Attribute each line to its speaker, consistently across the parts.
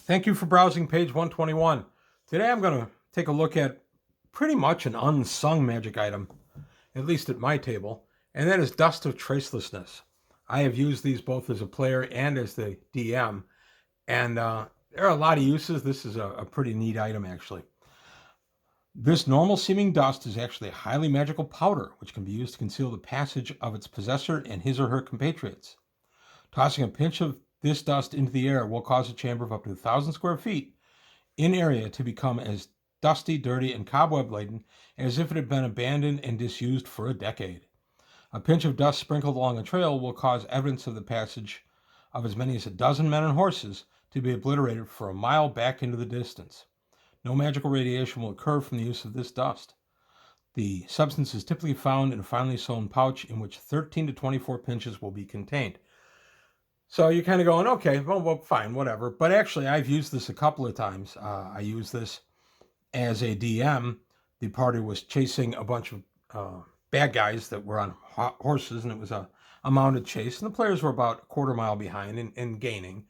Speaker 1: Thank you for browsing page 121. Today I'm going to take a look at pretty much an unsung magic item, at least at my table, and that is Dust of Tracelessness. I have used these both as a player and as the DM, and there are a lot of uses. This is a pretty neat item, actually. This normal seeming dust is actually a highly magical powder, which can be used to conceal the passage of its possessor and his or her compatriots. Tossing a pinch of this dust into the air will cause a chamber of up to 1,000 square feet in area to become as dusty, dirty, and cobweb-laden as if it had been abandoned and disused for a decade. A pinch of dust sprinkled along a trail will cause evidence of the passage of as many as a dozen men and horses to be obliterated for a mile back into the distance. No magical radiation will occur from the use of this dust. The substance is typically found in a finely sewn pouch in which 13 to 24 pinches will be contained. So you're kind of going, okay, well, fine, whatever. But actually, I've used this a couple of times. I used this as a DM. The party was chasing a bunch of bad guys that were on horses, and it was a mounted chase. And the players were about a quarter mile behind and gaining.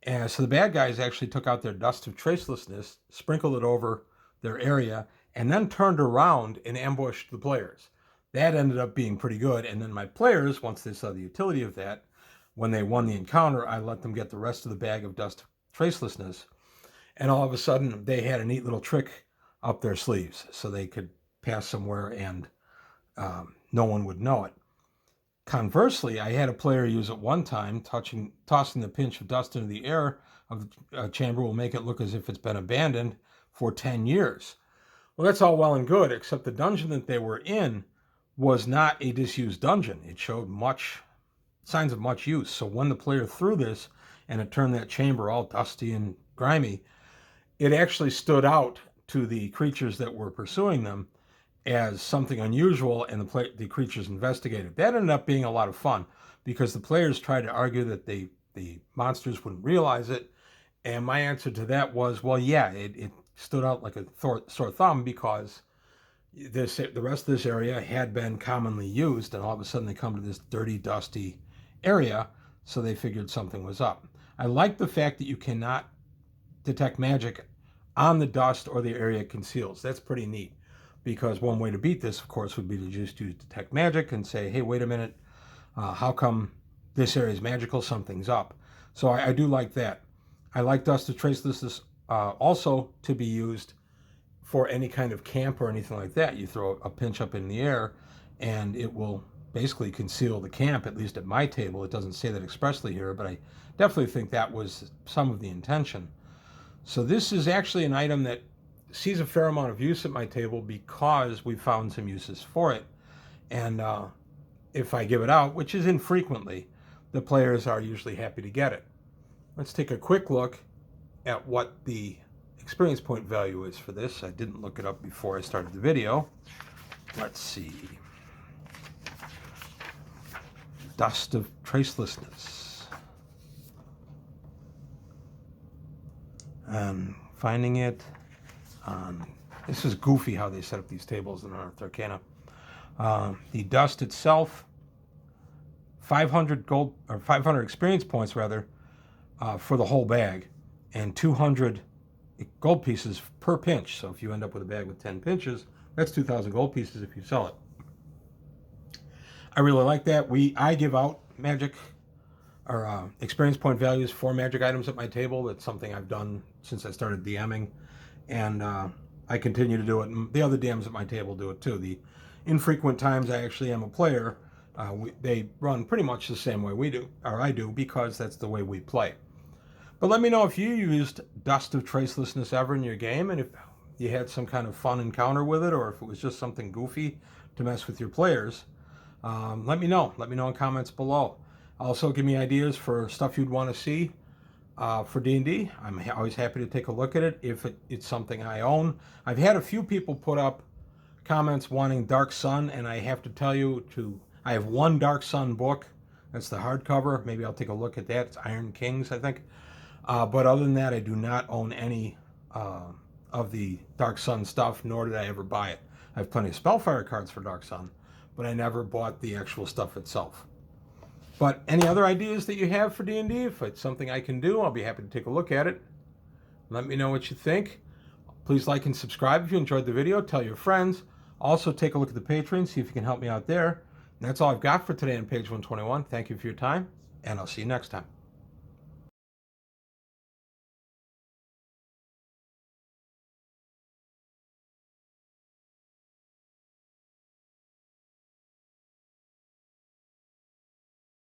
Speaker 1: And so the bad guys actually took out their Dust of Tracelessness, sprinkled it over their area, and then turned around and ambushed the players. That ended up being pretty good. And then my players, once they saw the utility of that, when they won the encounter, I let them get the rest of the bag of Dust of Tracelessness. And all of a sudden, they had a neat little trick up their sleeves so they could pass somewhere and no one would know it. Conversely, I had a player use it one time, tossing the pinch of dust into the air of the chamber will make it look as if it's been abandoned for 10 years. Well, that's all well and good, except the dungeon that they were in was not a disused dungeon. It showed signs of much use. So when the player threw this and it turned that chamber all dusty and grimy, it actually stood out to the creatures that were pursuing them as something unusual, and the creatures investigated. That ended up being a lot of fun because the players tried to argue that the monsters wouldn't realize it, and my answer to that was, well, yeah, it stood out like a sore thumb because the rest of this area had been commonly used, and all of a sudden they come to this dirty, dusty area, so they figured something was up. I like the fact that you cannot detect magic on the dust or the area it conceals. That's pretty neat, because one way to beat this, of course, would be to just use detect magic and say, hey, wait a minute, how come this area is magical? Something's up. So I do like that. I like Dust of Tracelessness also to be used for any kind of camp or anything like that. You throw a pinch up in the air and it will basically conceal the camp, at least at my table. It doesn't say that expressly here, but I definitely think that was some of the intention. So this is actually an item that sees a fair amount of use at my table because we found some uses for it. And if I give it out, which is infrequently, the players are usually happy to get it. Let's take a quick look at what the experience point value is for this. I didn't look it up before I started the video. Let's see. Dust of Tracelessness. And finding it on, this is goofy how they set up these tables in Unearthed Arcana. The dust itself, 500 gold, or 500 experience points rather, for the whole bag, and 200 gold pieces per pinch. So if you end up with a bag with 10 pinches, that's 2,000 gold pieces if you sell it. I really like that. I give out magic or experience point values for magic items at my table. That's something I've done since I started DMing, and I continue to do it. And the other DMs at my table do it too. The infrequent times I actually am a player, they run pretty much the same way we do, or I do, because that's the way we play. But let me know if you used Dust of Tracelessness ever in your game, and if you had some kind of fun encounter with it, or if it was just something goofy to mess with your players. Let me know. Let me know in comments below. Also, give me ideas for stuff you'd want to see for D&D. I'm always happy to take a look at it if it's something I own. I've had a few people put up comments wanting Dark Sun, and I have to tell you, I have one Dark Sun book. That's the hardcover. Maybe I'll take a look at that. It's Iron Kings, I think. But other than that, I do not own any of the Dark Sun stuff, nor did I ever buy it. I have plenty of Spellfire cards for Dark Sun, but I never bought the actual stuff itself. But any other ideas that you have for D&D, if it's something I can do, I'll be happy to take a look at it. Let me know what you think. Please like and subscribe if you enjoyed the video. Tell your friends. Also, take a look at the Patreon, see if you can help me out there. And that's all I've got for today on page 121. Thank you for your time, and I'll see you next time.